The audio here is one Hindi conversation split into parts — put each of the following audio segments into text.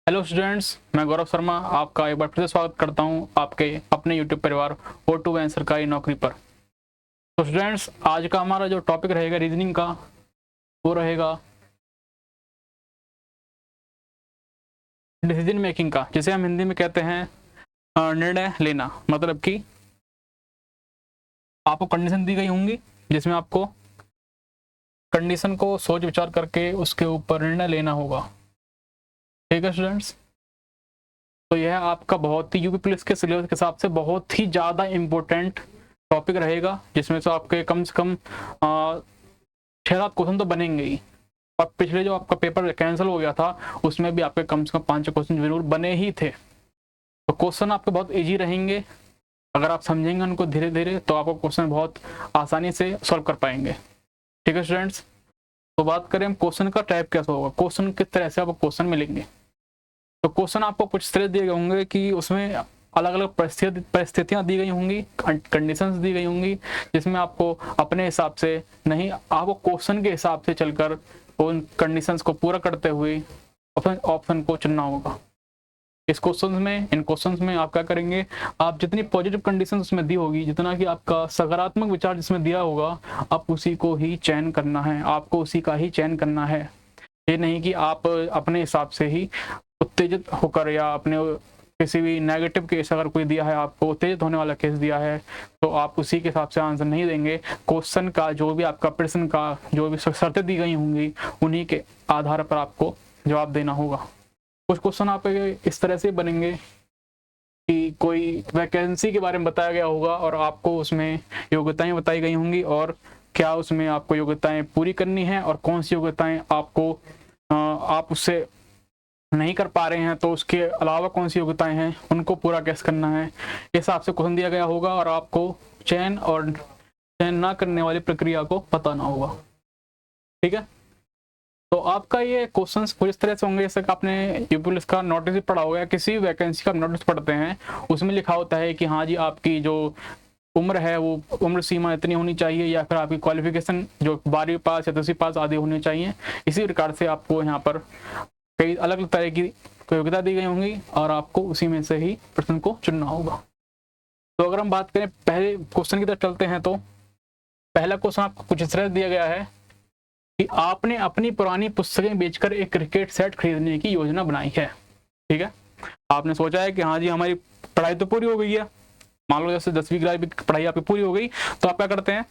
हेलो स्टूडेंट्स, मैं गौरव शर्मा आपका एक बार फिर से स्वागत करता हूं आपके अपने यूट्यूब परिवार O2 सरकारी नौकरी पर। तो स्टूडेंट्स, आज का हमारा जो टॉपिक रहेगा रीजनिंग का, वो रहेगा डिसीजन मेकिंग का, जिसे हम हिंदी में कहते हैं निर्णय लेना। मतलब कि आपको कंडीशन दी गई होंगी जिसमें आपको कंडीशन को सोच विचार करके उसके ऊपर निर्णय लेना होगा। ठीक है स्टूडेंट्स, तो यह आपका बहुत ही यूपी पुलिस के सिलेबस के हिसाब से बहुत ही ज़्यादा इम्पोर्टेंट टॉपिक रहेगा, जिसमें से आपके कम से कम 6-7 क्वेश्चन तो बनेंगे ही। और पिछले जो आपका पेपर कैंसिल हो गया था उसमें भी आपके कम से कम 5 क्वेश्चन जरूर बने ही थे। तो क्वेश्चन आपके बहुत इजी रहेंगे, अगर आप समझेंगे उनको धीरे धीरे तो आपको क्वेश्चन बहुत आसानी से सॉल्व कर पाएंगे। ठीक है स्टूडेंट्स, तो बात करें हम क्वेश्चन का टाइप कैसा होगा, क्वेश्चन किस तरह से आपको क्वेश्चन मिलेंगे। तो क्वेश्चन आपको कुछ तरह दिए गए होंगे कि उसमें अलग अलग परिस्थितियां दी गई होंगी, कंडीशंस दी गई होंगी, जिसमें आपको अपने हिसाब से नहीं, आपको क्वेश्चन के हिसाब से चलकर उन कंडीशंस को पूरा करते हुए ऑप्शन को चुनना होगा। इन क्वेश्चंस में आप क्या करेंगे, आप जितनी पॉजिटिव कंडीशंस उसमें दी होगी, जितना कि आपका सकारात्मक विचार जिसमें दिया होगा, आप उसी को ही चयन करना है, आपको उसी का ही चयन करना है। ये नहीं कि आप अपने हिसाब से ही उत्तेजित होकर या अपने किसी भी नेगेटिव केस अगर कोई दिया है, आपको उत्तेजित होने वाला केस दिया है, तो आप उसी के हिसाब से आंसर नहीं देंगे। क्वेश्चन का जो भी आपका प्रश्न का जो भी शर्तें दी गई होंगी, उन्हीं के आधार पर आपको जवाब देना होगा। कुछ क्वेश्चन आपके इस तरह से बनेंगे कि कोई वैकेंसी के बारे में बताया गया होगा और आपको उसमें योग्यताएं बताई गई होंगी, और क्या उसमें आपको योग्यताएं पूरी करनी है और कौन सी योग्यताएं आपको आप उससे नहीं कर पा रहे हैं, तो उसके अलावा कौन सी योग्यताएं हैं उनको पूरा कैसे करना है, इस हिसाब से क्वेश्चन दिया गया होगा और आपको चयन ना करने वाली प्रक्रिया को बताना होगा। ठीक है, तो आपका ये क्वेश्चंस कुछ इस तरह से होंगे जैसे कि आपने यूपी पुलिस का नोटिस पढ़ा होगा, किसी भी वैकेंसी का नोटिस पढ़ते हैं, उसमें लिखा होता है कि हाँ जी, आपकी जो उम्र है वो उम्र सीमा इतनी होनी चाहिए, या फिर आपकी क्वालिफिकेशन जो 12वीं पास या 10वीं पास आदि होनी चाहिए। इसी प्रकार से आपको यहाँ पर कई अलग अलग तरह की योग्यता दी गई होंगी और आपको उसी में से ही प्रश्न को चुनना होगा। तो अगर हम बात करें पहले क्वेश्चन की तरफ चलते हैं, तो पहला क्वेश्चन आपको कुछ इस तरह दिया गया है कि आपने अपनी पुरानी पुस्तकें बेचकर एक क्रिकेट सेट खरीदने की योजना बनाई है। ठीक है, आपने सोचा है कि हाँ जी, हमारी पढ़ाई तो पूरी हो गई है, मान लो जैसे 10वीं क्लास की पढ़ाई आपकी पूरी हो गई, तो आप क्या करते हैं,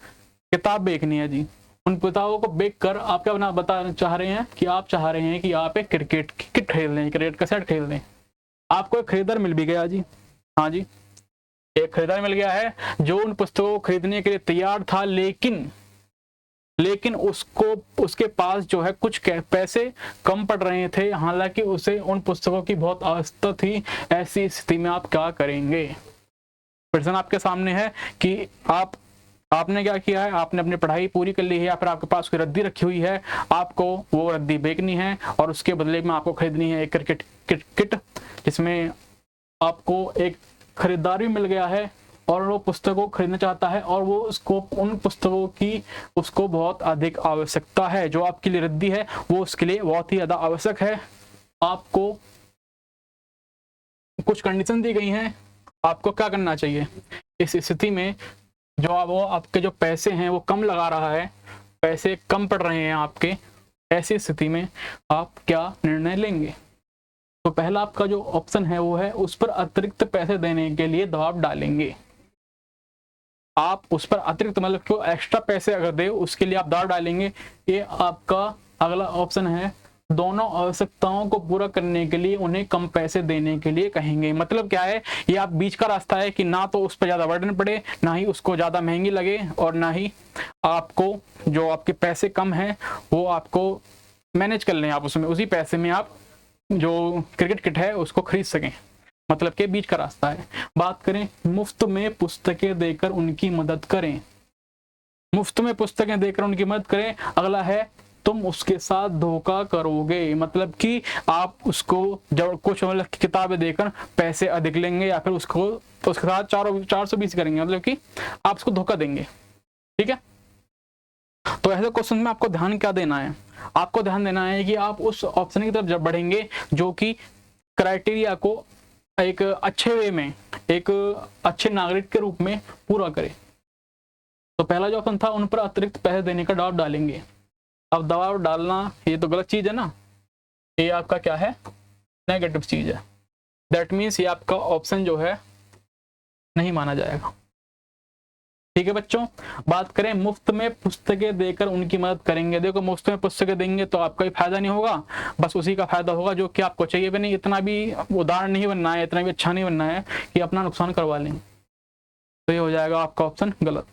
किताब बेचनी है जी। उन किताबों को बेच कर आप क्या बताना चाह रहे हैं कि आप चाह रहे हैं कि आप एक क्रिकेट की किट खरीद लें, क्रिकेट का सेट खरीद लें। आपको एक खरीदार मिल भी गया जी, हाँ जी, एक खरीदार मिल गया है जो उन पुस्तकों को खरीदने के लिए तैयार था, लेकिन उसको उसके पास जो है कुछ पैसे कम पड़ रहे थे, हालांकि उसे उन पुस्तकों की बहुत आवश्यकता थी। ऐसी स्थिति में आप क्या करेंगे। प्रश्न आपके सामने है कि आपने क्या किया है, आपने अपनी पढ़ाई पूरी कर ली है या फिर आपके पास कोई रद्दी रखी हुई है, आपको वो रद्दी बेचनी है और उसके बदले में आपको खरीदनी है एक क्रिकेट किट, जिसमें आपको एक खरीदार भी मिल गया है और वो पुस्तकों खरीदना चाहता है और वो उसको उन पुस्तकों की उसको बहुत अधिक आवश्यकता है। जो आपके लिए रद्दी है वो उसके लिए बहुत ही ज्यादा आवश्यक है। आपको कुछ कंडीशन दी गई हैं, आपको क्या करना चाहिए इस स्थिति में। जो वो आपके जो पैसे हैं वो कम लगा रहा है, पैसे कम पड़ रहे हैं आपके, ऐसी स्थिति में आप क्या निर्णय लेंगे। तो पहला आपका जो ऑप्शन है वो है उस पर अतिरिक्त पैसे देने के लिए दबाव डालेंगे। आप उस पर अतिरिक्त मतलब क्यों एक्स्ट्रा पैसे अगर दे उसके लिए आप दबाव डालेंगे। ये आपका अगला ऑप्शन है, दोनों आवश्यकताओं को पूरा करने के लिए उन्हें कम पैसे देने के लिए कहेंगे। मतलब क्या है, ये आप बीच का रास्ता है कि ना तो उस पर ज्यादा बर्डन पड़े, ना ही उसको ज्यादा महंगी लगे, और ना ही आपको जो आपके पैसे कम हैं वो आपको मैनेज कर लें, आप उसमें उसी पैसे में आप जो क्रिकेट किट है उसको खरीद सकें। मतलब के बीच का रास्ता है। बात करें मुफ्त में पुस्तकें देकर उनकी मदद करें, मुफ्त में पुस्तकें देकर उनकी मदद करें। अगला है तुम उसके साथ धोखा करोगे, मतलब कि आप उसको जब कुछ मतलब किताबें देकर पैसे अधिक लेंगे या फिर उसको उसके साथ 420 करेंगे, मतलब कि आप उसको धोखा देंगे। ठीक है, तो ऐसे क्वेश्चन में आपको ध्यान क्या देना है, आपको ध्यान देना है कि आप उस ऑप्शन की तरफ जब बढ़ेंगे जो कि क्राइटेरिया को एक अच्छे वे में, एक अच्छे नागरिक के रूप में पूरा करे। तो पहला जो ऑप्शन था, उन पर अतिरिक्त पैसे देने का दबाव डालेंगे। अब दबाव डालना ये तो गलत चीज है ना, ये आपका क्या है, नेगेटिव चीज है। दैट मीन्स ये आपका ऑप्शन जो है नहीं माना जाएगा। ठीक है बच्चों, बात करें मुफ्त में पुस्तकें देकर उनकी मदद करेंगे। देखो मुफ्त में पुस्तकें देंगे तो आपका भी फायदा नहीं होगा, बस उसी का फायदा होगा जो कि आपको चाहिए भी नहीं। इतना भी उदार नहीं बनना है, इतना भी अच्छा नहीं बनना है कि अपना नुकसान करवा लें। तो ये हो जाएगा आपका ऑप्शन गलत।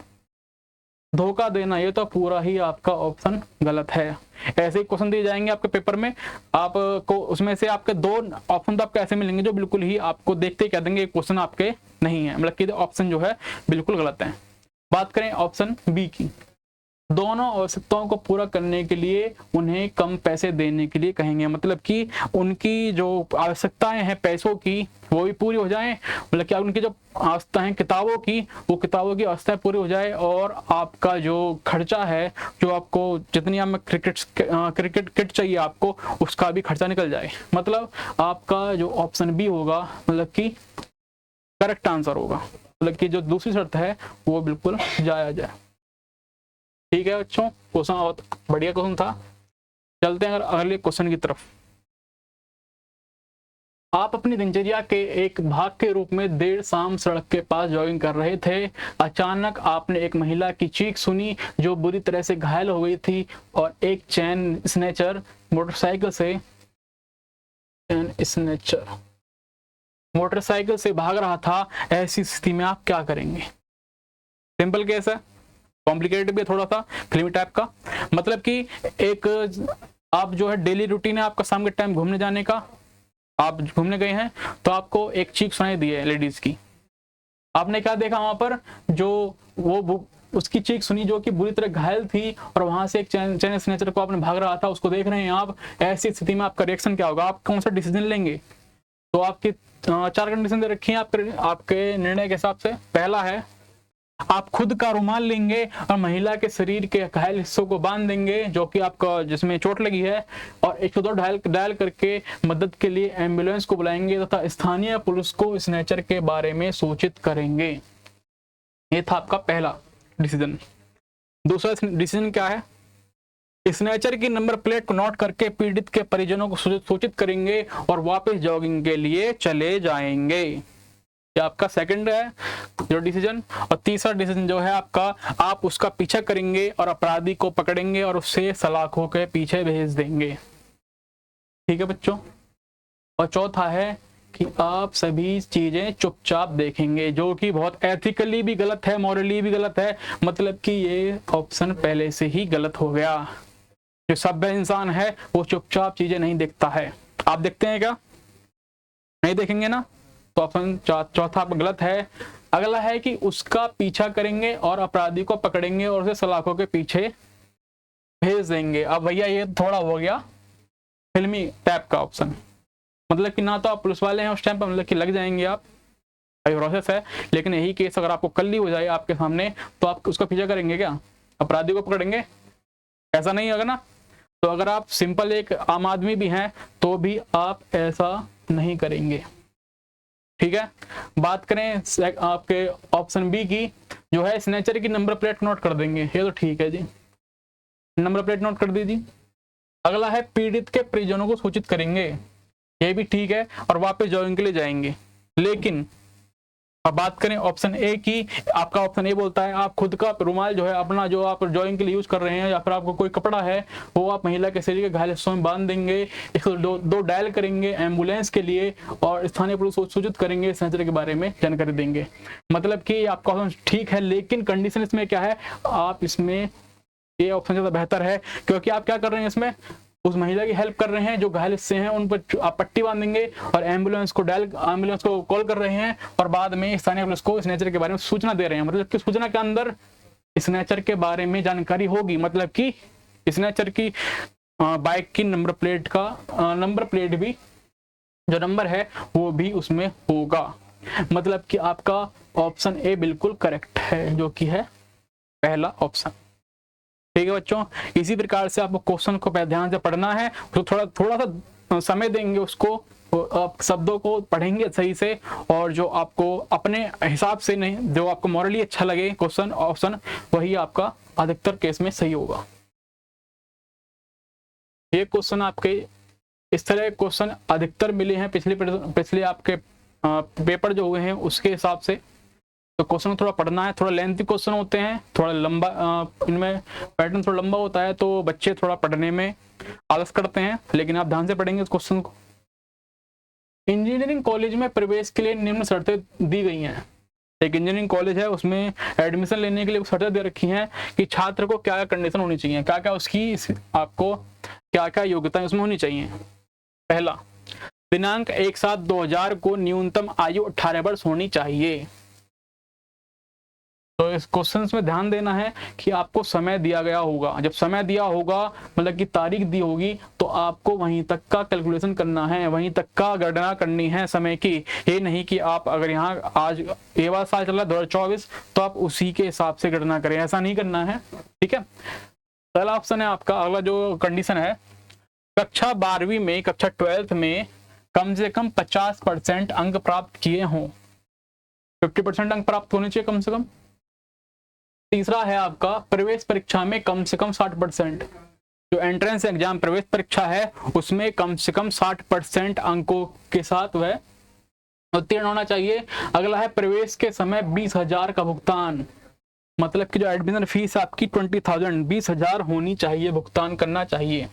धोखा देना, ये तो पूरा ही आपका ऑप्शन गलत है। ऐसे ही क्वेश्चन दिए जाएंगे आपके पेपर में, आपको उसमें से आपके 2 ऑप्शन तो आपको ऐसे मिलेंगे जो बिल्कुल ही आपको देखते ही कह देंगे क्वेश्चन आपके नहीं है, मतलब कि ऑप्शन जो है बिल्कुल गलत है। बात करें ऑप्शन बी की, दोनों आवश्यकताओं को पूरा करने के लिए उन्हें कम पैसे देने के लिए कहेंगे। मतलब कि उनकी जो आवश्यकताएं हैं पैसों की वो भी पूरी हो जाएं, मतलब कि उनकी जो आवश्यकताएं हैं किताबों की, वो किताबों की आवश्यकताएं पूरी हो जाए, और आपका जो खर्चा है, जो आपको जितनी आप क्रिकेट किट चाहिए आपको, उसका भी खर्चा निकल जाए। मतलब आपका जो ऑप्शन बी होगा मतलब कि करेक्ट आंसर होगा, मतलब कि जो दूसरी शर्त है वो बिल्कुल जायज है। ठीक है बच्चों, क्वेश्चन बहुत बढ़िया क्वेश्चन था। चलते हैं अगले क्वेश्चन की तरफ। आप अपनी दिनचर्या के एक भाग के रूप में देर शाम सड़क के पास जॉगिंग कर रहे थे। अचानक आपने एक महिला की चीख सुनी जो बुरी तरह से घायल हो गई थी, और एक चेन स्नैचर मोटरसाइकिल से भाग रहा था। ऐसी स्थिति में आप क्या करेंगे? सिंपल केस है, कॉम्प्लिकेटेड भी है थोड़ा सा, फिल्मी टाइप का। मतलब कि एक आप जो है डेली रूटीन है आपका शाम के टाइम घूमने जाने का, आप घूमने गए हैं तो आपको एक चीख सुनाई दी है लेडीज की। आपने क्या देखा वहां पर, जो वो उसकी चीख सुनी जो कि बुरी तरह घायल थी, और वहां से एक चैन स्नैचर को आपने भाग रहा था, उसको देख रहे हैं आप। ऐसी स्थिति में आपका रिएक्शन क्या होगा? आप कौन सा डिसीजन लेंगे? तो आपकी 4 कंडीशन दे रखी है आपके निर्णय के हिसाब से। पहला है आप खुद का रुमाल लेंगे और महिला के शरीर के घायल हिस्सों को बांध देंगे जो कि आपका जिसमें चोट लगी है, और 102 डायल करके मदद के लिए एम्बुलेंस को बुलाएंगे तथा स्थानीय पुलिस को स्नैचर के बारे में सूचित करेंगे। ये था आपका पहला डिसीजन। दूसरा डिसीजन क्या है? स्नैचर की नंबर प्लेट को नोट करके पीड़ित के परिजनों को सूचित करेंगे और वापस जॉगिंग के लिए चले जाएंगे। ये आपका सेकंड है जो डिसीजन। और तीसरा डिसीजन जो है आपका, आप उसका पीछा करेंगे और अपराधी को पकड़ेंगे और उससे सलाखों के पीछे भेज देंगे। ठीक है बच्चों। और चौथा है कि आप सभी चीजें चुपचाप देखेंगे, जो कि बहुत एथिकली भी गलत है, मॉरली भी गलत है। मतलब कि ये ऑप्शन पहले से ही गलत हो गया। जो सभ्य इंसान है वो चुपचाप चीजें नहीं देखता है। आप देखते हैं क्या? नहीं देखेंगे ना, तो ऑप्शन चौथा आपका गलत है। अगला है कि उसका पीछा करेंगे और अपराधी को पकड़ेंगे और उसे सलाखों के पीछे भेज देंगे। अब भैया ये थोड़ा हो गया फिल्मी टाइप का ऑप्शन, मतलब कि ना तो आप पुलिस वाले हैं उस टाइम पर, मतलब कि लग जाएंगे आप, अभी प्रोसेस है। लेकिन यही केस अगर आपको कल ही हो जाए आपके सामने, तो आप उसका पीछा करेंगे क्या? अपराधी को पकड़ेंगे? ऐसा नहीं होगा ना। तो अगर आप सिंपल एक आम आदमी भी हैं तो भी आप ऐसा नहीं करेंगे। ठीक है। बात करें आपके ऑप्शन बी की, जो है स्नैचर की नंबर प्लेट नोट कर देंगे। ये तो ठीक है जी, नंबर प्लेट नोट कर दीजिए। अगला है पीड़ित के परिजनों को सूचित करेंगे। ये भी ठीक है, और वापस जॉगिंग के लिए जाएंगे। लेकिन अब बात करें ऑप्शन ए की, आपका ऑप्शन ए बोलता है आप खुद का रुमाल जो है अपना, जो आप जॉगिंग के लिए यूज कर रहे हैं, या फिर आपको कोई कपड़ा है, वो आप महिला के शरीर के घायल हिस्सों में बांध देंगे, 102 डायल करेंगे एम्बुलेंस के लिए, और स्थानीय पुलिस को सूचित करेंगे, स्नैचर के बारे में जानकारी देंगे। मतलब कि आपका ऑप्शन ठीक है, लेकिन कंडीशन इसमें क्या है, आप इसमें ये ऑप्शन ज्यादा बेहतर है, क्योंकि आप क्या कर रहे हैं इसमें, उस महिला की हेल्प कर रहे हैं जो घायल हिस्से हैं उन पर आप पट्टी बांधेंगे, और एम्बुलेंस को कॉल कर रहे हैं, और बाद में स्थानीय पुलिस को स्नैचर के बारे में सूचना दे रहे हैं। मतलब कि सूचना के अंदर स्नैचर के बारे में जानकारी होगी, मतलब कि स्नैचर की बाइक की नंबर प्लेट का नंबर प्लेट भी जो नंबर है वो भी उसमें होगा। मतलब कि आपका ऑप्शन ए बिल्कुल करेक्ट है, जो कि है पहला ऑप्शन। ठीक है बच्चों, इसी प्रकार से आपको क्वेश्चन को ध्यान से पढ़ना है, तो थोड़ा सा समय देंगे उसको, आप शब्दों को पढ़ेंगे सही से, और जो आपको अपने हिसाब से नहीं, जो आपको मॉरली अच्छा लगे क्वेश्चन ऑप्शन, वही आपका अधिकतर केस में सही होगा। ये क्वेश्चन आपके इस तरह क्वेश्चन अधिकतर मिले हैं पिछले आपके पेपर जो हुए हैं उसके हिसाब से। तो क्वेश्चन थोड़ा पढ़ना है, थोड़ा लेंथी क्वेश्चन होते हैं, थोड़ा लंबा, इनमें पैटर्न थोड़ा लंबा होता है, तो बच्चे थोड़ा पढ़ने में आलस करते हैं, लेकिन आप ध्यान से पढ़ेंगे इस क्वेश्चन को। इंजीनियरिंग कॉलेज में प्रवेश के लिए निम्न शर्तें दी गई हैं। एक इंजीनियरिंग कॉलेज है, उसमें एडमिशन लेने के लिए शर्तें दे रखी हैं कि छात्र को क्या क्या कंडीशन होनी चाहिए, क्या क्या उसकी आपको क्या क्या योग्यताएं उसमें होनी चाहिए। पहला, दिनांक 1/7/2000 को न्यूनतम आयु 18 वर्ष होनी चाहिए। तो इस क्वेश्चन में ध्यान देना है कि आपको समय दिया गया होगा, जब समय दिया होगा मतलब कि तारीख दी होगी, तो आपको वहीं तक का कैलकुलेशन करना है, वहीं तक का गणना करनी है समय की। ये नहीं कि आप अगर यहाँ आज ये बात साल चल रहा है 2024, तो आप उसी के हिसाब से गणना करें, ऐसा नहीं करना है। ठीक है, पहला ऑप्शन है आपका। अगला जो कंडीशन है, कक्षा 12वीं में, कक्षा 12th में कम से कम 50% अंक प्राप्त किए हों, 50% अंक प्राप्त होने चाहिए कम से कम। तीसरा है आपका, प्रवेश परीक्षा में कम से कम 60%, जो एंट्रेंस एग्जाम प्रवेश परीक्षा है उसमें कम से कम 60% अंकों के साथ वह उत्तीर्ण होना चाहिए। अगला है, प्रवेश के समय 20,000 का भुगतान, मतलब कि जो एडमिशन फीस आपकी 20,000 20,000 होनी चाहिए, भुगतान करना चाहिए,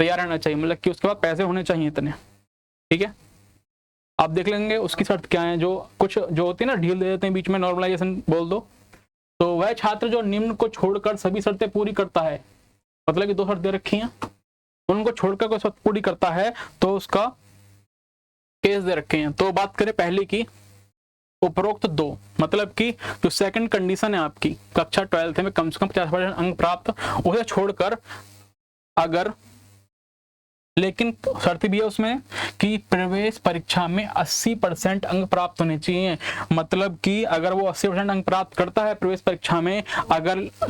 तैयार रहना चाहिए, मतलब कि उसके बाद पैसे होने चाहिए इतने। ठीक है, आप देख लेंगे उसकी शर्त क्या है। जो कुछ जो होती है ना, ढील दे देते हैं बीच में, नॉर्मलाइजेशन बोल दो, तो वह छात्र जो निम्न को छोड़कर सभी शर्तें पूरी करता है, मतलब कि 2 शर्त दे रखी हैं, उनको छोड़कर कोई शर्त पूरी करता है तो उसका केस दे रखे हैं। तो बात करें पहले की, उपरोक्त 2, मतलब कि जो सेकंड कंडीशन है आपकी, कक्षा 12th में कम से कम 50% अंक प्राप्त, उसे छोड़कर अगर, लेकिन शर्त भी है उसमें कि प्रवेश परीक्षा में 80% अंक प्राप्त होने चाहिए, मतलब कि अगर वो 80% अंक प्राप्त करता है प्रवेश परीक्षा में,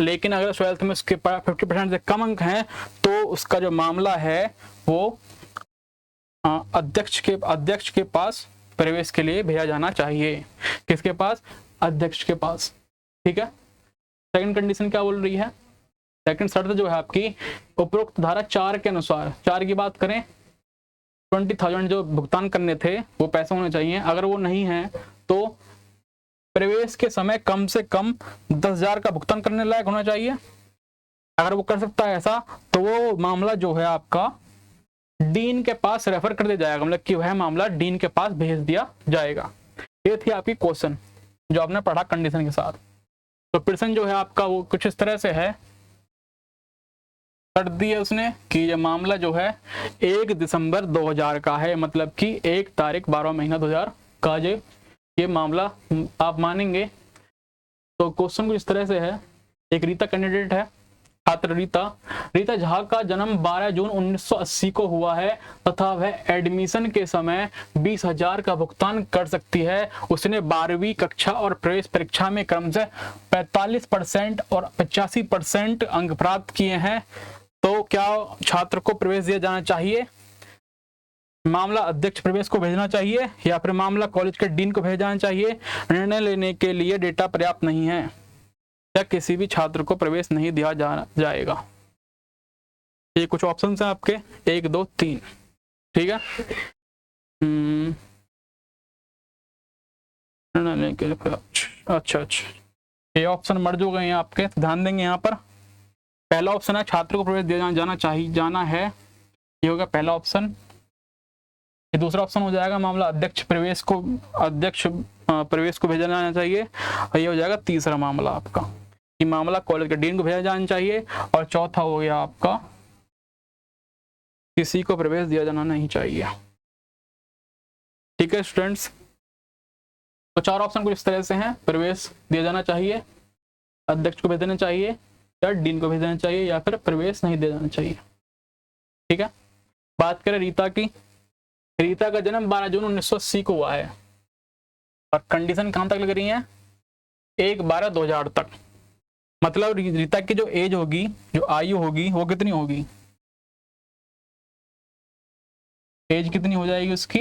लेकिन अगर 12th में उसके 50% से कम अंक हैं, तो उसका जो मामला है वो अध्यक्ष के पास प्रवेश के लिए भेजा जाना चाहिए। किसके पास? अध्यक्ष के पास। ठीक है, सेकंड कंडीशन क्या बोल रही है? सेकंड शर्त जो है आपकी, उपरोक्त धारा 4 के अनुसार, 4 की बात करें, 20,000 जो भुगतान करने थे वो पैसे होने चाहिए। अगर वो नहीं है तो प्रवेश के समय कम से कम 10,000 का भुगतान करने लायक होना चाहिए। अगर वो कर सकता है ऐसा, तो वो मामला जो है आपका डीन के पास रेफर कर दिया जाएगा, मतलब कि वह मामला डीन के पास भेज दिया जाएगा। ये थी आपकी क्वेश्चन जो आपने पढ़ा कंडीशन के साथ। तो प्रश्न जो है आपका वो कुछ इस तरह से है, कर दिया उसने कि ये मामला जो है 1 दिसंबर 2000 का है, मतलब कि 1 तारीख 12 महीना 2000 का ये मामला आप मानेंगे। तो क्वेश्चन कुछ इस तरह से है, एक रीता कैंडिडेट है, छात्र रीता झा का जन्म 12 जून 1980 को हुआ है तथा वह एडमिशन के समय 20,000 का भुगतान कर सकती है। उसने 12वीं कक्षा और प्रवेश परीक्षा में क्रमशः 45% और 85% अंक प्राप्त किए हैं। तो क्या छात्र को प्रवेश दिया जाना चाहिए? मामला अध्यक्ष प्रवेश को भेजना चाहिए या फिर मामला कॉलेज के डीन को भेजा जाना चाहिए? निर्णय लेने के लिए डेटा पर्याप्त नहीं है या किसी भी छात्र को प्रवेश नहीं दिया जाएगा। ये कुछ ऑप्शंस हैं आपके, 1 2 3। ठीक है, अच्छा, ये ऑप्शन मर्ज हो गए हैं आपके, ध्यान देंगे यहाँ पर। पहला ऑप्शन है छात्र को प्रवेश दिया जाना है, ये होगा पहला ऑप्शन। ये दूसरा ऑप्शन हो जाएगा मामला अध्यक्ष प्रवेश को भेजा जाना चाहिए, और ये हो जाएगा तीसरा मामला आपका कि मामला कॉलेज के डीन को भेजा जाना चाहिए, और चौथा हो गया आपका किसी को प्रवेश दिया जाना नहीं चाहिए। ठीक है स्टूडेंट्स, तो 4 ऑप्शन कुछ इस तरह से हैं, प्रवेश दिया जाना चाहिए, अध्यक्ष को भेज देना चाहिए, या डीन को भेज देना चाहिए, या फिर प्रवेश नहीं दिया जाना चाहिए। ठीक है, बात करें रीता की। रीता का जन्म 12 जून 1980 को हुआ है और कंडीशन कहां तक लग रही है? 1/12/2000 तक। मतलब रीता की जो एज होगी, जो आयु होगी, वो कितनी होगी? एज कितनी हो जाएगी उसकी,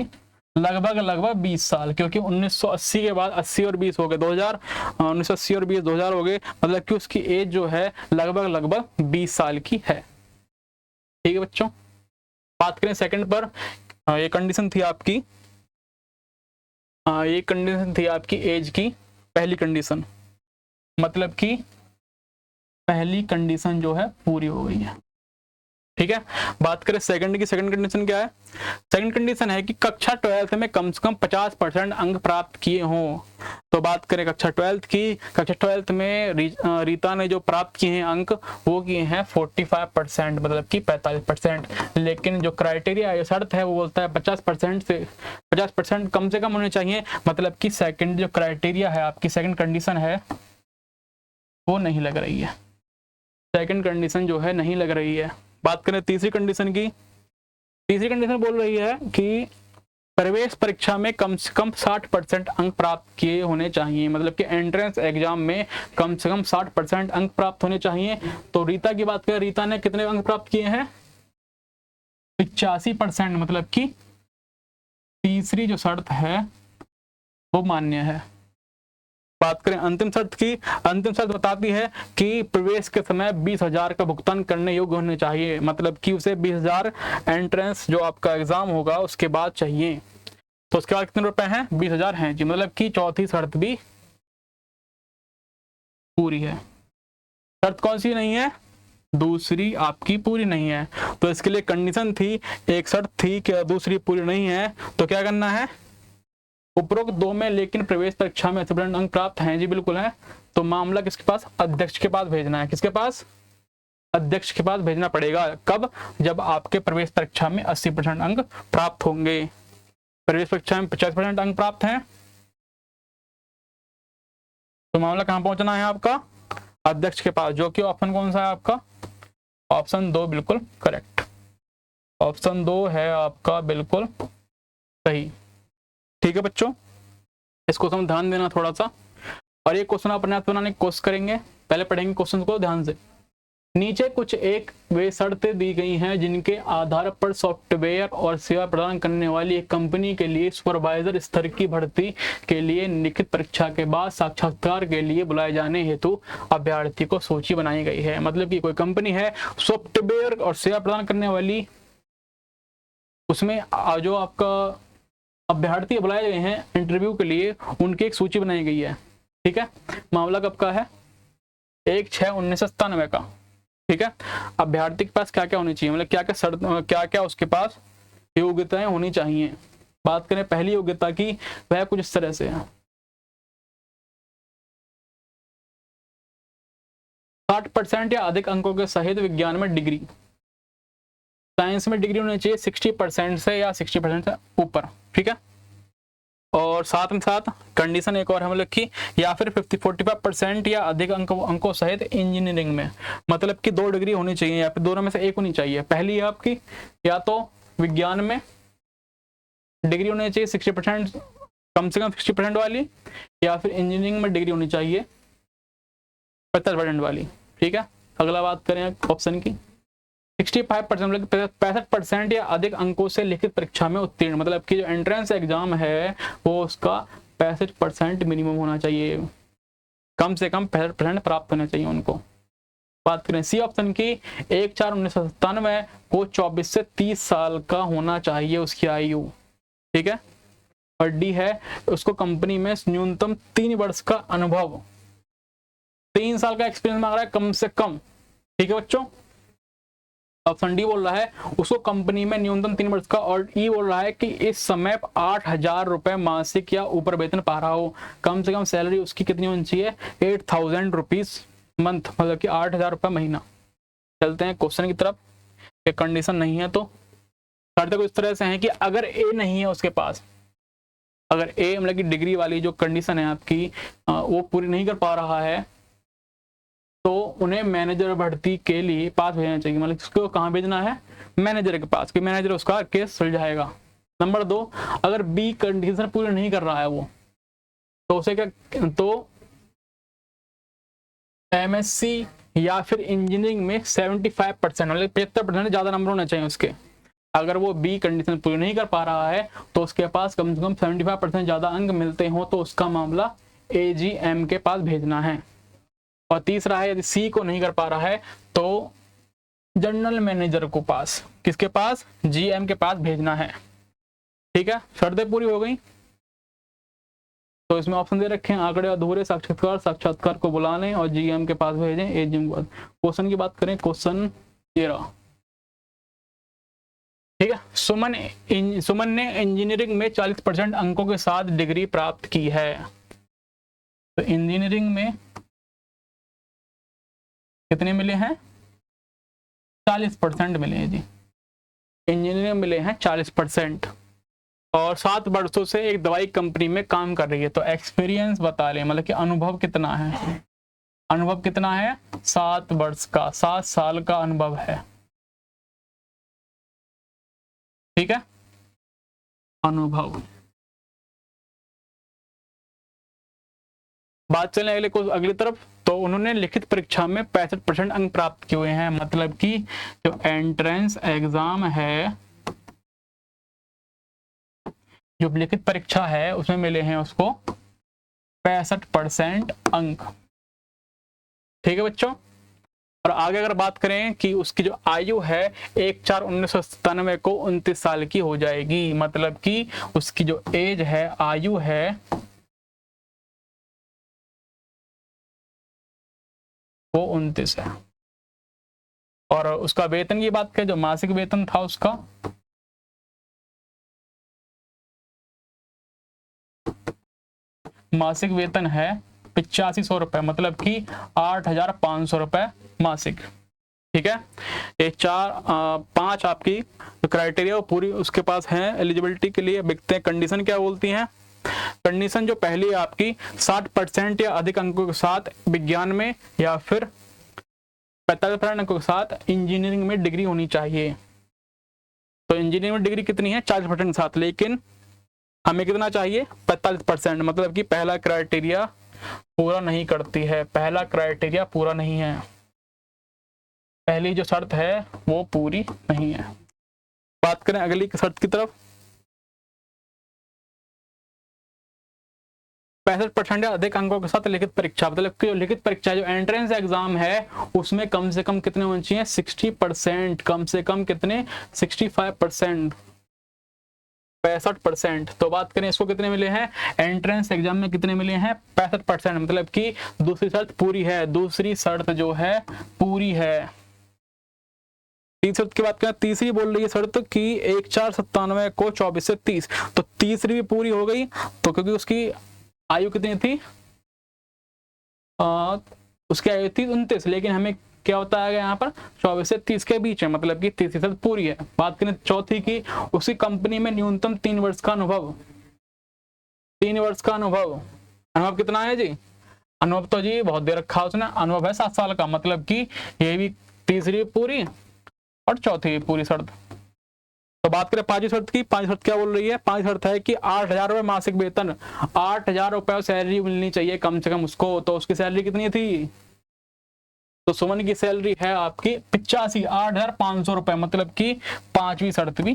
लगभग 20 साल, क्योंकि 1980 के बाद 80 और 20 हो गए 2000, 1980 और 20 2000 हो गए, मतलब कि उसकी एज जो है लगभग 20 साल की है। ठीक है बच्चों, बात करें सेकंड पर, ये कंडीशन थी आपकी, ये कंडीशन थी आपकी एज की पहली कंडीशन, मतलब कि पहली कंडीशन जो है पूरी हो गई है। ठीक है, बात करें सेकंड की, सेकंड कंडीशन क्या है, सेकंड कंडीशन है कि कक्षा 12th में कम से कम 50% अंक प्राप्त किए हों। तो बात करें कक्षा 12th की, कक्षा 12th में रीता ने जो प्राप्त किए हैं अंक वो किए हैं 45%, मतलब कि 45%, लेकिन जो क्राइटेरिया है, शर्त है, वो बोलता है 50% से 50% कम से कम होने चाहिए, मतलब कि सेकंड जो क्राइटेरिया है आपकी, सेकंड कंडीशन है वो नहीं लग रही है, सेकंड कंडीशन जो है नहीं लग रही है। बात करें तीसरी कंडीशन की, तीसरी कंडीशन बोल रही है कि प्रवेश परीक्षा में कम से कम 60% अंक प्राप्त किए होने चाहिए, मतलब कि एंट्रेंस एग्जाम में कम से कम 60% अंक प्राप्त होने चाहिए। तो रीता की बात करें, रीता ने कितने अंक प्राप्त किए हैं, 85%, मतलब कि तीसरी जो शर्त है वो मान्य है। बात करें अंतिम शर्त की, अंतिम शर्त बताती है कि प्रवेश के समय 20,000 का भुगतान करने योग्य होने चाहिए, मतलब कि उसे 20,000 एंट्रेंस जो आपका एग्जाम होगा उसके बाद चाहिए। तो उसके बाद कितने रुपए हैं, 20,000 हैं जी, मतलब कि चौथी शर्त भी पूरी है। शर्त कौन सी नहीं है, दूसरी आपकी पूरी नहीं है। तो इसके लिए कंडीशन थी, एक शर्त थी कि दूसरी पूरी नहीं है, तो क्या करना है, उपरोक्त दो में लेकिन प्रवेश परीक्षा में 80% अंक प्राप्त हैं जी, बिल्कुल है, तो मामला किसके पास, अध्यक्ष के पास भेजना है, किसके पास, अध्यक्ष के पास भेजना पड़ेगा। कब, जब आपके प्रवेश परीक्षा में 80% अंक प्राप्त होंगे। प्रवेश परीक्षा में 50% अंक प्राप्त हैं, तो मामला कहां पहुंचना है आपका, अध्यक्ष के पास, जो कि ऑप्शन कौन सा है आपका, ऑप्शन 2 बिल्कुल करेक्ट, ऑप्शन 2 है आपका बिल्कुल सही। ठीक है बच्चों, इस क्वेश्चन में ध्यान देना थोड़ा सा, और ये क्वेश्चन अपने आप बनाने की कोशिश करेंगे। पहले पढ़ेंगे क्वेश्चन को ध्यान से। नीचे कुछ एक वे शर्तें दी गई हैं जिनके आधार पर सॉफ्टवेयर और सेवा प्रदान करने वाली एक कंपनी के लिए सुपरवाइजर स्तर की भर्ती के लिए लिखित परीक्षा के बाद साक्षात्कार के लिए बुलाए जाने हेतु अभ्यर्थी को सूची बनाई गई है। मतलब कि कोई कंपनी है सॉफ्टवेयर और सेवा प्रदान करने वाली, उसमें जो आपका अभ्यर्थी बुलाए गए हैं इंटरव्यू के लिए, उनकी एक सूची बनाई गई है। ठीक है, मामला कब का है, 1/6/1997 का। ठीक है, अभ्यर्थी के पास क्या क्या होनी चाहिए, मतलब क्या क्या शर्त, क्या क्या उसके पास योग्यताएं होनी चाहिए। बात करें पहली योग्यता की, वह कुछ इस तरह से है, 60% या अधिक अंकों के सहित विज्ञान में डिग्री, साइंस में डिग्री होनी चाहिए 60% से या 60% से ऊपर। ठीक है, और साथ में साथ कंडीशन एक और हम लोग की, या फिर 45% या अधिक अंकों सहित इंजीनियरिंग में, मतलब कि 2 डिग्री होनी चाहिए या फिर दोनों में से एक होनी चाहिए। पहली है आपकी, या तो विज्ञान में डिग्री होनी चाहिए 60%, कम से कम 60% वाली, या फिर इंजीनियरिंग में डिग्री होनी चाहिए 50% वाली। ठीक है, अगला बात करें ऑप्शन की, 65% मतलब 65% या अधिक अंकों से लिखित परीक्षा में उत्तीर्ण, मतलब कि जो एंट्रेंस एग्जाम है वो उसका 65% मिनिमम होना चाहिए, कम से कम 65% प्राप्त होना चाहिए उनको। बात करें सी ऑप्शन की, 1/4/1997 को 24 से 30 साल का होना चाहिए उसकी आयु। ठीक है, और डी है, उसको कंपनी में न्यूनतम 3 वर्ष का अनुभव, 3 साल का एक्सपीरियंस मांग रहा है कम से कम। ठीक है बच्चों, ऑप्शन डी बोल रहा है उसको कंपनी में न्यूनतम 3 वर्ष का, और ई बोल रहा है कि इस समय 8,000 रुपए मासिक या ऊपर वेतन पा रहा हो, कम से कम सैलरी उसकी कितनी होनी चाहिए, 8,000 रुपीज मंथ, मतलब कि 8,000 रुपए महीना। चलते हैं क्वेश्चन की तरफ, एक कंडीशन नहीं है तो शर्तें कुछ इस तरह से हैं कि अगर ए नहीं है उसके पास, अगर ए मतलब कि डिग्री वाली जो कंडीशन है आपकी वो पूरी नहीं कर पा रहा है, तो उन्हें मैनेजर भर्ती के लिए पास भेजना चाहिए, मतलब उसको कहाँ भेजना है, मैनेजर के पास, कि मैनेजर उसका केस सुलझाएगा। नंबर 2, अगर बी कंडीशन पूरी नहीं कर रहा है वो, तो उसे क्या, तो एमएससी या फिर इंजीनियरिंग में 75% मतलब 75% ज्यादा नंबर होने चाहिए उसके, अगर वो बी कंडीशन पूरी नहीं कर पा रहा है तो उसके पास कम से कम 75% ज़्यादा अंक मिलते हो तो उसका मामला AGM के पास भेजना है। और तीसरा है, यदि सी को नहीं कर पा रहा है तो जनरल मैनेजर को पास, किसके पास, GM के पास भेजना है। ठीक है, शर्तें पूरी हो गई। तो इसमें ऑप्शन दे रखे हैं, आंकड़े अधूरे, साक्षात्कार, साक्षात्कार को बुला लें और GM के पास भेजें, AGM के पास। क्वेश्चन की बात करें, क्वेश्चन ये रहा। ठीक है, सुमन ने इंजीनियरिंग में 40% अंकों के साथ डिग्री प्राप्त की है। तो इंजीनियरिंग में कितने मिले हैं, 40% मिले हैं जी। इंजीनियरिंग मिले हैं 40% और 7 वर्षों से एक दवाई कंपनी में काम कर रही है। तो एक्सपीरियंस बता लें, मतलब कि अनुभव कितना है, अनुभव कितना है, 7 वर्ष का, 7 साल का अनुभव है। ठीक है, अनुभव। बात चलें अगली तरफ। तो उन्होंने लिखित परीक्षा में 65% अंक प्राप्त किए हुए हैं, मतलब कि जो एंट्रेंस एग्जाम है, जो लिखित परीक्षा है उसमें मिले हैं उसको 65% अंक। ठीक है बच्चों, और आगे अगर बात करें कि उसकी जो आयु है 1/4/1997 को 29 साल की हो जाएगी, मतलब कि उसकी जो एज है, आयु है, वो 29 है। और उसका वेतन की बात करें, जो मासिक वेतन था उसका, मासिक वेतन है 8500 रुपए, मतलब कि 8500 रुपए मासिक। ठीक है, ये 5 आपकी क्राइटेरिया पूरी उसके पास है एलिजिबिलिटी के लिए। देखते हैं कंडीशन क्या बोलती हैं। कंडीशन जो पहली है आपकी, 60% या अधिक अंकों के साथ विज्ञान में या फिर 45% अंकों के साथ इंजीनियरिंग में डिग्री होनी चाहिए। तो इंजीनियरिंग में डिग्री कितनी है, 40% के साथ, लेकिन हमें कितना चाहिए, 45%, मतलब कि पहला क्राइटेरिया पूरा नहीं करती है, पहला क्राइटेरिया पूरा नहीं है, पहली जो शर्त है वो पूरी नहीं है। बात करें अगली शर्त की तरफ, 65% या अधिक अंकों के साथ लिखित परीक्षा, मतलब कि जो लिखित परीक्षा, जो एंट्रेंस एग्जाम है उसमें कम से कम कितने होने चाहिए, 60%, कम से कम कितने, 65%, 65%। तो बात करें इसको कितने मिले हैं, एंट्रेंस एग्जाम में कितने मिले हैं, 65%, मतलब कि दूसरी शर्त पूरी है, दूसरी शर्त जो है पूरी है। तीसरी शर्त की बात करें, तीसरी बोल रही है शर्त कि 1/4/97 को 24 से 30, तो तीसरी भी पूरी हो गई। तो क्योंकि उसकी आयु कितनी थी, उसकी आयु थी 29, लेकिन हमें क्या होता है यहाँ पर 24 से 30 के बीच है, मतलब कि तीसरी शर्त पूरी है। बात करें चौथी की, उसी कंपनी में न्यूनतम 3 वर्ष का अनुभव, 3 वर्ष का अनुभव, अनुभव कितना है जी, अनुभव तो जी बहुत देर रखा उसने, अनुभव है 7 साल का, मतलब कि ये भी तीसरी पूरी और चौथी पूरी शर्त। तो बात करें पांचवी शर्त की, पांचवी शर्त क्या बोल रही है, पांचवी शर्त है कि 8000 रुपए मासिक वेतन, 8000 रुपए सैलरी मिलनी चाहिए कम से कम उसको। तो उसकी सैलरी कितनी थी, तो सुमन की सैलरी है आपकी 85,8500 रुपए, मतलब कि पांचवी शर्त भी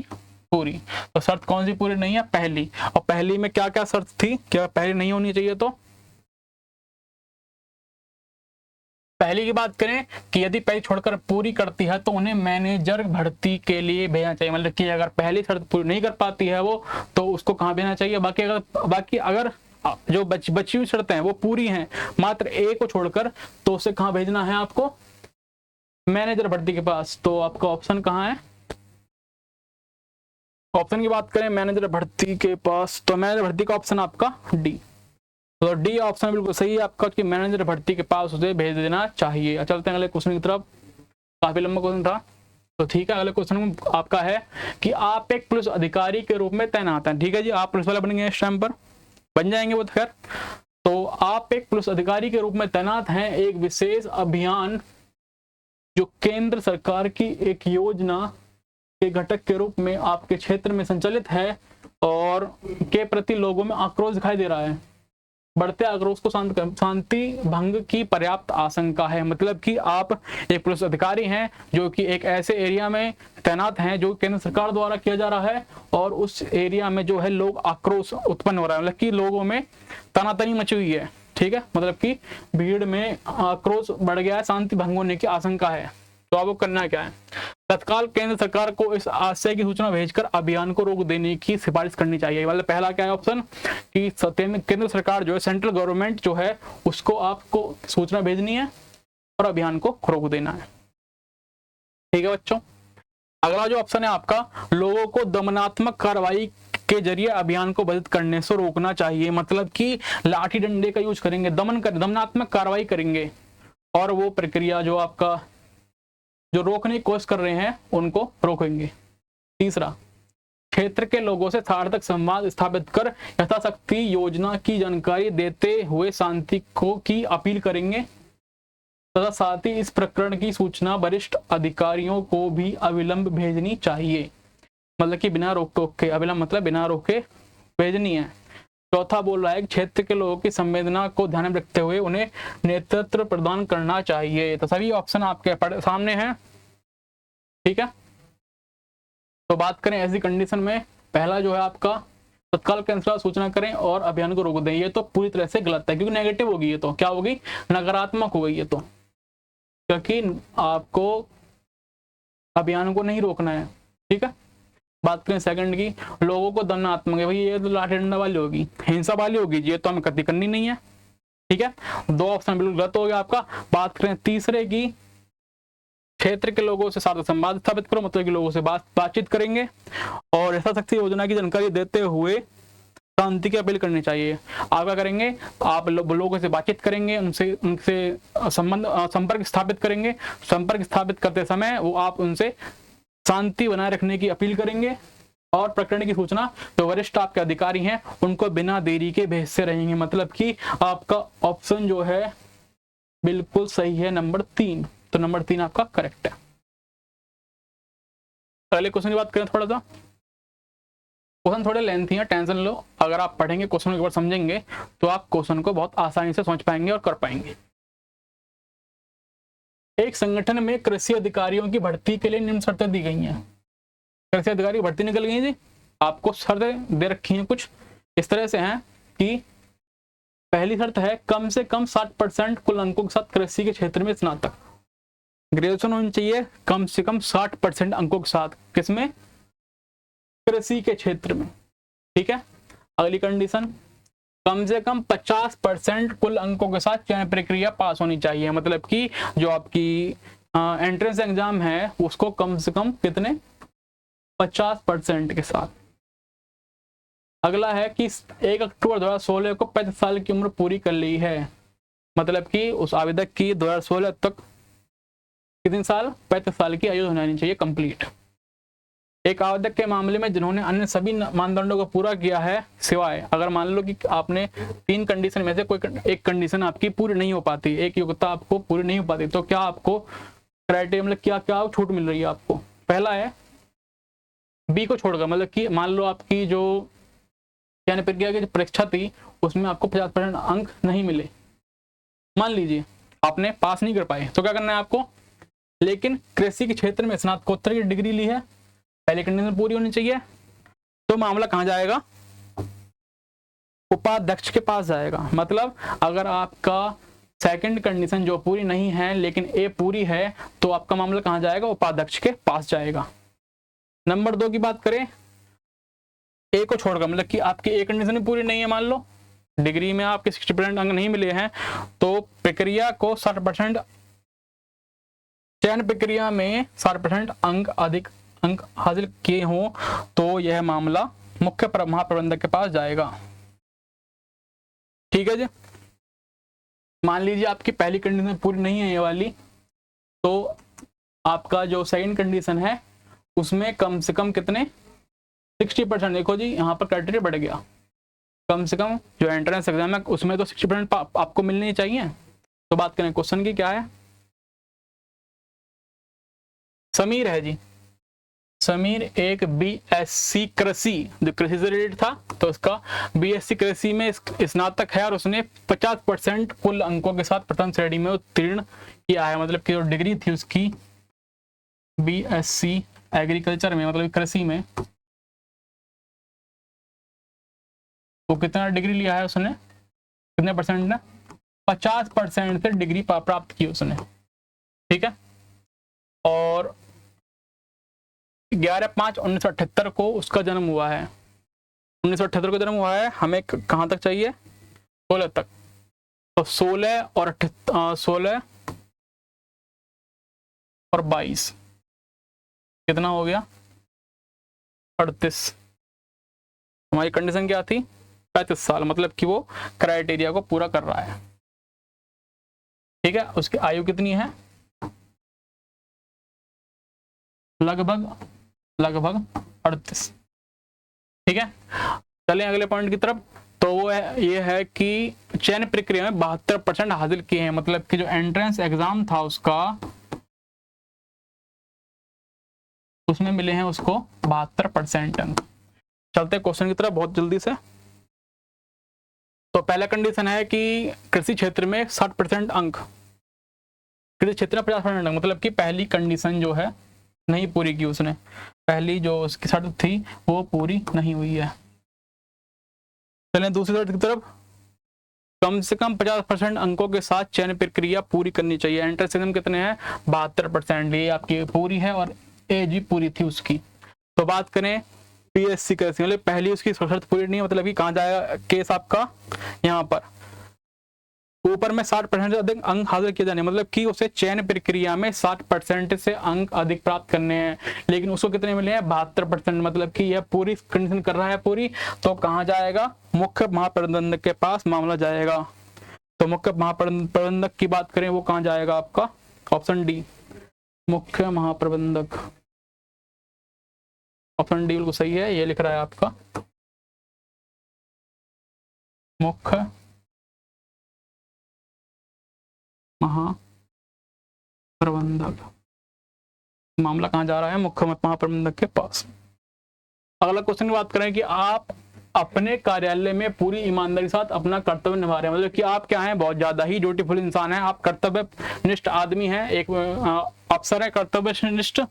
पूरी। तो शर्त कौन सी पूरी नहीं है, पहली। और पहली में क्या क्या शर्त थी, क्या पहली नहीं होनी चाहिए, तो पहली की बात करें कि यदि पहली छोड़कर पूरी करती है तो उन्हें मैनेजर भर्ती के लिए भेजना चाहिए, मतलब कि अगर पहली शर्त पूरी नहीं कर पाती है वो, तो उसको कहाँ भेजना चाहिए। बाकी अगर जो बची हुई शर्तें हैं वो पूरी हैं, मात्र ए को छोड़कर, तो उसे कहाँ भेजना है आपको, मैनेजर भर्ती के पास। तो आपका ऑप्शन कहाँ है, ऑप्शन की बात करें मैनेजर भर्ती के पास, तो मैनेजर भर्ती का ऑप्शन आपका डी। तो डी ऑप्शन बिल्कुल सही है आपका कि मैनेजर भर्ती के पास उसे भेज देना चाहिए। चलते हैं अगले क्वेश्चन की तरफ, काफी लंबा क्वेश्चन था, तो ठीक है। अगले क्वेश्चन आपका है कि आप एक पुलिस अधिकारी के रूप में तैनात हैं। ठीक है जी, आप पुलिस वाले बनेंगे इस टाइम पर, बन जाएंगे वो, खैर। तो आप एक पुलिस अधिकारी के रूप में तैनात हैं, एक विशेष अभियान जो केंद्र सरकार की एक योजना के घटक के रूप में आपके क्षेत्र में संचालित है और के प्रति लोगों में आक्रोश दिखाई दे रहा है। बढ़ते आक्रोश को शांति भंग की पर्याप्त आशंका है। मतलब कि आप एक पुलिस अधिकारी हैं जो कि एक ऐसे एरिया में तैनात हैं जो केंद्र सरकार द्वारा किया जा रहा है, और उस एरिया में जो है लोग आक्रोश उत्पन्न हो रहा है, मतलब कि लोगों में तनातनी मची हुई है, ठीक है, मतलब कि भीड़ में आक्रोश बढ़ गया है, शांति भंग होने की आशंका है। तो आपको करना क्या है, तत्काल केंद्र सरकार को इस आशय की सूचना भेजकर अभियान को रोक देने की सिफारिश करनी चाहिए। मतलब पहला क्या है ऑप्शन कि केंद्र सरकार जो है, सेंट्रल गवर्नमेंट जो है, उसको आपको सूचना भेजनी है और अभियान को रोक देना है। ठीक है बच्चों। अगला जो ऑप्शन है आपका, लोगों को दमनात्मक कार्रवाई के जरिए अभियान को बाधित करने से रोकना चाहिए। मतलब कि लाठी डंडे का यूज करेंगे, दमनात्मक कार्रवाई करेंगे, और वो प्रक्रिया जो आपका जो रोकने की कोशिश कर रहे हैं उनको रोकेंगे। तीसरा, क्षेत्र के लोगों से सार्थक संवाद स्थापित कर यथाशक्ति योजना की जानकारी देते हुए शांति को की अपील करेंगे तथा साथ ही इस प्रकरण की सूचना वरिष्ठ अधिकारियों को भी अविलंब भेजनी चाहिए। मतलब कि बिना रोक टोक के, अविलंब मतलब बिना रोके भेजनी है। चौथा बोल रहा है क्षेत्र के लोगों की संवेदना को ध्यान में रखते हुए उन्हें नेतृत्व प्रदान करना चाहिए। तो सभी ऑप्शन आपके सामने हैं, ठीक है। तो बात करें ऐसी कंडीशन में, पहला जो है आपका तत्काल कैंसर सूचना करें और अभियान को रोक दें, ये तो पूरी तरह से गलत है, क्योंकि नेगेटिव होगी, ये तो क्या होगी, नकारात्मक हो गई ये तो, क्योंकि आपको अभियान को नहीं रोकना है, ठीक है। बात करें सेकंड की, लोगों को दमनात्मक है, भाई ये तो लाठी डंडा वाली होगी, हिंसा वाली होगी, ये तो हमें कतई करनी नहीं है, ठीक है। दो ऑप्शन बिल्कुल गलत हो गया आपका। बात करें तीसरे की, क्षेत्र के लोगों से सार्थक संवाद स्थापित करो, मतलब कि लोगों से बातचीत करेंगे और यथाशक्ति योजना की जानकारी देते हुए शांति की अपील करनी चाहिए। आप क्या करेंगे, आप लोगों से बातचीत करेंगे, उनसे संपर्क स्थापित करेंगे। संपर्क स्थापित करते समय वो आप उनसे शांति बनाए रखने की अपील करेंगे और प्रकरण की सूचना जो वरिष्ठ आपके अधिकारी हैं उनको बिना देरी के भेजते रहेंगे। मतलब कि आपका ऑप्शन जो है बिल्कुल सही है, नंबर 3। तो नंबर 3 आपका करेक्ट है। अगले क्वेश्चन की बात करें, थोड़ा सा क्वेश्चन थोड़े लेंथी है, टेंशन लो, अगर आप पढ़ेंगे क्वेश्चन के बाद समझेंगे तो आप क्वेश्चन को बहुत आसानी से समझ पाएंगे और कर पाएंगे। एक संगठन में कृषि अधिकारियों की भर्ती के लिए निम्न शर्तें दी गई हैं। कृषि अधिकारी भर्ती निकल गई जी, आपको शर्तें दे रखी हैं कुछ इस तरह से हैं कि पहली शर्त है कम से कम 60% कुल अंकों के साथ कृषि के क्षेत्र में स्नातक, ग्रेजुएशन होनी चाहिए कम से कम 60% अंकों के साथ, किसमें, कृषि के क्षेत्र में, ठीक है। अगली कंडीशन, कम से कम 50% कुल अंकों के साथ चयन प्रक्रिया पास होनी चाहिए। मतलब कि जो आपकी एंट्रेंस एग्जाम है उसको कम से कम कितने, 50% के साथ। अगला है कि 1 अक्टूबर 2016 को 35 साल की उम्र पूरी कर ली है। मतलब कि उस आवेदक की 2016 तक कितने साल, 35 साल की आयु होनी चाहिए कंप्लीट। एक आवेदक के मामले में जिन्होंने अन्य सभी मानदंडों को पूरा किया है, सिवाय अगर मान लो कि आपने 3 कंडीशन में से कोई एक कंडीशन आपकी पूरी नहीं हो पाती, एक योग्यता आपको पूरी नहीं हो पाती, तो क्या आपको क्राइटेरिया मतलब क्या क्या छूट मिल रही है आपको। पहला है बी को छोड़कर, मतलब कि मान लो आपकी जो चयन प्रक्रिया की परीक्षा थी उसमें आपको 50% अंक नहीं मिले, मान लीजिए आपने पास नहीं कर पाए, तो क्या करना है आपको, लेकिन कृषि के क्षेत्र में स्नातकोत्तर की डिग्री ली है, पहली कंडीशन पूरी होनी चाहिए, तो मामला कहां जाएगा, उपाध्यक्ष के पास जाएगा। मतलब अगर आपका सेकंड कंडीशन जो पूरी नहीं है लेकिन ए पूरी है, तो आपका मामला कहां जाएगा, उपाध्यक्ष के पास जाएगा। नंबर 2 की बात करें, ए को छोड़कर, मतलब कि आपकी एक कंडीशन पूरी नहीं है, मान लो डिग्री में आपके 60% अंक नहीं मिले हैं, तो प्रक्रिया को 60% चयन प्रक्रिया में 60% अंक अधिक अंक हासिल किए हों तो यह मामला मुख्य महाप्रबंधक के पास जाएगा, ठीक है जी। मान लीजिए आपकी पहली कंडीशन पूरी नहीं है ये वाली, तो आपका जो सेकंड कंडीशन है उसमें कम से कम कितने, 60%। देखो जी यहाँ पर क्राइटेरिया बढ़ गया, कम से कम जो एंट्रेंस एग्जाम है उसमें तो 60% आपको मिलनी चाहिए। तो बात करें क्वेश्चन की, क्या है, समीर है जी, समीर एक बीएससी कृषि, जो कृषि से रिलेटेड था, तो उसका बीएससी कृषि में स्नातक है और उसने 50% कुल अंकों के साथ प्रथम श्रेणी में उत्तीर्ण किया है। मतलब कि जो डिग्री थी उसकी बीएससी एग्रीकल्चर में, मतलब कृषि में, वो कितना डिग्री लिया है उसने, कितने परसेंट ने, 50% से डिग्री प्राप्त की उसने। ठीक है, और 11/5/1978 को उसका जन्म हुआ है। 1978 को जन्म हुआ है। हमें कहाँ तक चाहिए, 16 तक। तो 16 और 22 कितना हो गया, 38। हमारी कंडीशन क्या थी, 35 साल, मतलब कि वो क्राइटेरिया को पूरा कर रहा है। ठीक है, उसकी आयु कितनी है, लगभग 38। ठीक है, चलें अगले पॉइंट की तरफ। तो वो है, ये है कि चयन प्रक्रिया में 72% हासिल किए हैं। मतलब कि जो एंट्रेंस एग्जाम था उसका, उसमें मिले हैं उसको 72% अंक। चलते क्वेश्चन की तरफ बहुत जल्दी से। तो पहला कंडीशन है कि कृषि क्षेत्र में 60% अंक, कृषि क्षेत्र में 50% अंक, मतलब कि पहली कंडीशन जो है नहीं पूरी की उसने, पहली जो उसकी शर्त थी वो पूरी नहीं हुई है। चलें दूसरी शर्त की तरफ। कम से कम 50% अंकों के साथ चयन प्रक्रिया पूरी करनी चाहिए। एंट्रेंस एग्जाम कितने हैं, 72%, ये आपकी पूरी है और एज भी पूरी थी उसकी। तो बात करें पीएससी कैसे, मतलब पहली उसकी शर्त पूरी नहीं है, मतलब कि कहाँ जाएगा केस आपका, यहाँ पर ऊपर में 60% से अधिक अंक हासिल किए जाने, मतलब कि उसे चयन प्रक्रिया में 60% से अंक अधिक प्राप्त करने हैं। लेकिन उसको कितने मिले हैं, 72%, मतलब कि यह पूरी कंडीशन कर रहा है पूरी। तो कहाँ जाएगा, मुख्य महाप्रबंधक के पास मामला जाएगा। तो मुख्य महाप्रबंधक की बात करें, वो कहाँ जाएगा आपका, ऑप्शन डी, मुख्य महाप्रबंधक। ऑप्शन डी बिल्कुल सही है, ये लिख रहा है आपका मुख्य महाप्रबंधक। मामला कहाँ जा रहा है, मुख्य महाप्रबंधक के पास। अगला क्वेश्चन की बात करें कि आप अपने कार्यालय में पूरी ईमानदारी के साथ अपना कर्तव्य निभा रहे हैं। मतलब कि आप क्या हैं, बहुत ज्यादा ही ड्यूटीफुल इंसान हैं, आप कर्तव्यनिष्ठ आदमी हैं, एक अफसर है कर्तव्यनिष्ठ।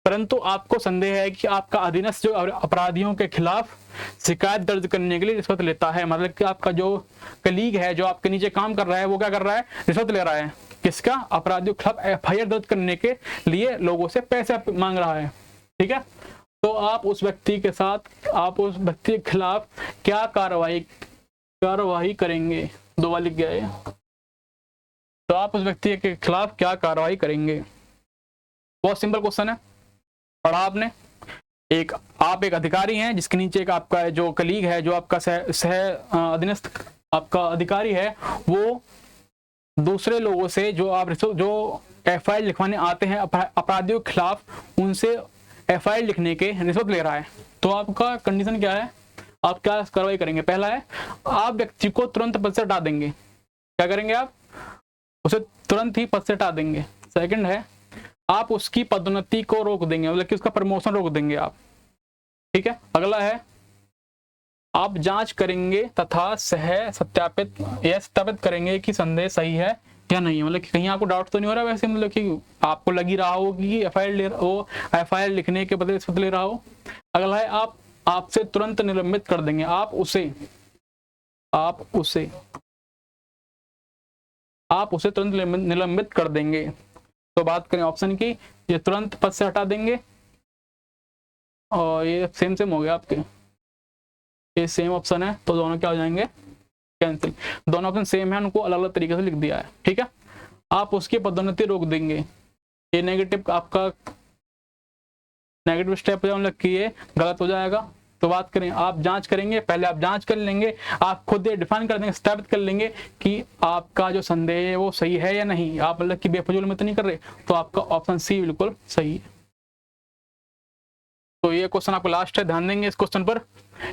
परंतु आपको संदेह है कि आपका अधीनस्थ जो अपराधियों के खिलाफ शिकायत दर्ज करने के लिए रिश्वत लेता है। मतलब कि आपका जो कलीग है, जो आपके नीचे काम कर रहा है, वो क्या कर रहा है, रिश्वत ले रहा है। किसका, अपराधियों के खिलाफ एफआईआर दर्ज करने के लिए लोगों से पैसे मांग रहा है। ठीक है, तो आप उस व्यक्ति के साथ, आप उस व्यक्ति के खिलाफ क्या कार्रवाई करेंगे, दो बार लिख गया है। तो आप उस व्यक्ति के खिलाफ क्या कार्रवाई करेंगे, बहुत सिंपल क्वेश्चन है। पढ़ा आपने, आप एक अधिकारी हैं जिसके नीचे एक आपका जो कलीग है, जो आपका सह अधीनस्थ आपका अधिकारी है, वो दूसरे लोगों से जो एफआईआर लिखवाने आते हैं अपराधियों के खिलाफ, उनसे एफआईआर लिखने के रिश्वत ले रहा है। तो आपका कंडीशन क्या है, आप क्या कार्रवाई करेंगे। पहला है, आप व्यक्ति को तुरंत पद से हटा देंगे। क्या करेंगे आप, उसे तुरंत ही पद से हटा देंगे। सेकंड है, आप उसकी पदोन्नति को रोक देंगे, मतलब कि उसका प्रमोशन रोक देंगे आप। ठीक है, अगला है, आप जांच करेंगे तथा सत्यापित करेंगे कि संदेह सही है या नहीं। मतलब कि कहीं आपको डाउट तो नहीं हो रहा वैसे, मतलब कि आपको लगी रहा हो कि एफआईआर लिखने के बदले रिश्वत ले रहा हो। अगला है, आपसे तुरंत निलंबित कर देंगे, आप उसे तुरंत निलंबित कर देंगे। तो बात करें ऑप्शन की, ये तुरंत पद से हटा देंगे, और ये सेम हो गया आपके, ये सेम ऑप्शन है, तो दोनों क्या हो जाएंगे, कैंसिल। दोनों ऑप्शन सेम है, उनको अलग अलग तरीके से लिख दिया है। ठीक है, आप उसकी पदोन्नति रोक देंगे, ये नेगेटिव आपका नेगेटिव स्टेप कि ये गलत हो जाएगा। तो बात करें, आप जांच करेंगे, पहले आप जांच कर लेंगे, आप खुद ये डिफाइन कर देंगे, स्थापित कर लेंगे कि आपका जो संदेह है वो सही है या नहीं, आप मतलब कि बेफजूल में तो नहीं कर रहे। तो आपका ऑप्शन सी बिल्कुल सही है। तो ये क्वेश्चन आपको लास्ट है, ध्यान देंगे इस क्वेश्चन पर।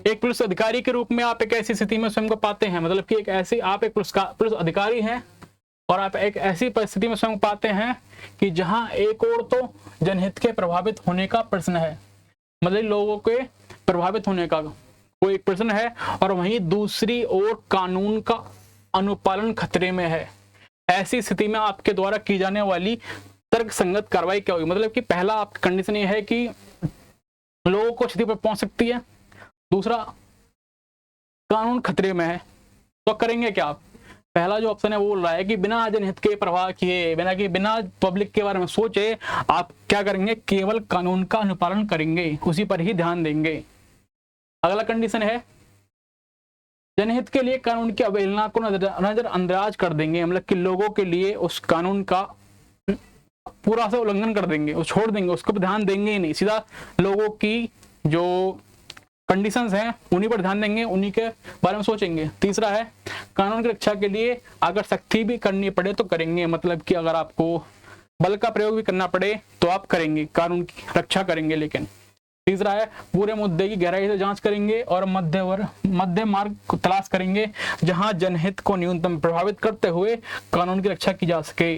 एक पुलिस अधिकारी के रूप में आप एक ऐसी स्थिति में स्वयं को पाते हैं, मतलब कि आप एक पुलिस अधिकारी हैं और आप एक ऐसी परिस्थिति में स्वयं पाते हैं कि जहां एक ओर तो जनहित के प्रभावित होने का प्रश्न है, मतलब लोगों के प्रभावित होने का कोई एक प्रश्न है, और वहीं दूसरी ओर कानून का अनुपालन खतरे में है। ऐसी स्थिति में आपके द्वारा की जाने वाली तर्क संगत कार्रवाई क्या होगी? मतलब कि पहला आपकी कंडीशन ये है कि लोगों को क्षति पर पहुंच सकती है, दूसरा कानून खतरे में है, तो करेंगे क्या आप? पहला जो ऑप्शन है वो बोल रहा है कि बिना जनहित के परवाह किए, बिना पब्लिक के बारे में सोचे आप क्या करेंगे, केवल कानून का अनुपालन करेंगे, उसी पर ही ध्यान देंगे। अगला कंडीशन है जनहित के लिए कानून की अवहेलना को नजरअंदाज कर देंगे, मतलब कि लोगों के लिए उस कानून का पूरा से उल्लंघन कर देंगे, उस छोड़ देंगे, उसको पर ध्यान देंगे ही नहीं, सीधा लोगों की जो कंडीशंस हैं उन्हीं पर ध्यान देंगे, उन्हीं के बारे में सोचेंगे। तीसरा है कानून की रक्षा के लिए अगर सख्ती भी करनी पड़े तो करेंगे, मतलब कि अगर आपको बल का प्रयोग भी करना पड़े तो आप करेंगे, कानून की रक्षा करेंगे। लेकिन तीसरा है पूरे मुद्दे की गहराई से जांच करेंगे और मध्य मार्ग को तलाश करेंगे जहां जनहित को न्यूनतम प्रभावित करते हुए कानून की रक्षा की जा सके।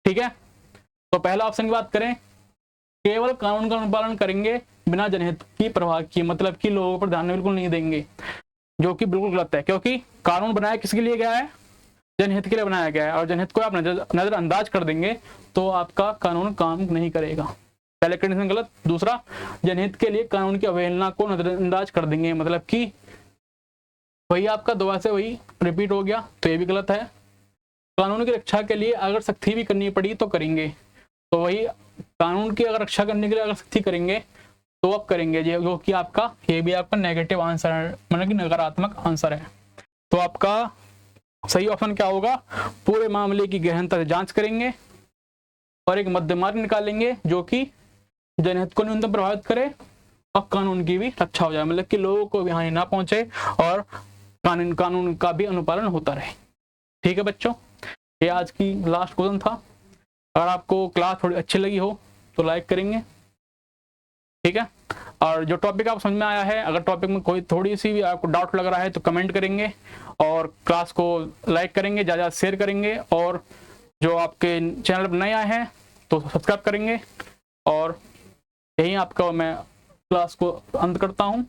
ठीक है, तो पहला ऑप्शन की बात करें, केवल कानून का अनुपालन करेंगे बिना जनहित की परवाह किए, मतलब कि लोगों पर ध्यान बिल्कुल नहीं देंगे, जो कि बिल्कुल गलत है, क्योंकि कानून बनाया किसके लिए गया है? जनहित के लिए बनाया गया है, और जनहित को आप नजरअंदाज कर देंगे तो आपका कानून काम नहीं करेगा। पहले कंडीशन गलत। दूसरा, जनहित के लिए कानून की अवहेलना को नजरअंदाज कर देंगे, मतलब कि वही आपका दोबारा से वही रिपीट हो गया, तो ये भी गलत है। कानून की रक्षा के लिए अगर सख्ती भी करनी पड़ी तो करेंगे, तो वही कानून की अगर रक्षा करने के लिए अगर सख्ती करेंगे तो आप करेंगे, जो कि आपका ये भी आपका नेगेटिव आंसर है, मतलब कि नकारात्मक आंसर है। तो आपका सही ऑप्शन क्या होगा? पूरे मामले की गहनता से जांच करेंगे और एक मध्य मार्ग निकालेंगे जो कि जनहित को न्यूनतम प्रभावित करे और कानून की भी रक्षा हो जाए, मतलब कि लोगों को भी हानि ना पहुंचे और कानून का भी अनुपालन होता रहे। ठीक है बच्चों, ये आज की लास्ट क्वेश्चन था। अगर आपको क्लास थोड़ी अच्छी लगी हो तो लाइक करेंगे, ठीक है, और जो टॉपिक आप समझ में आया है, अगर टॉपिक में कोई थोड़ी सी भी आपको डाउट लग रहा है तो कमेंट करेंगे, और क्लास को लाइक करेंगे, ज़्यादा शेयर करेंगे, और जो आपके चैनल पर नए आए हैं तो सब्सक्राइब करेंगे। और यही आपका मैं क्लास को अंत करता हूँ।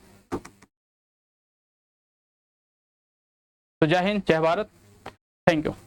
तो जय हिंद, जय भारत, थैंक यू।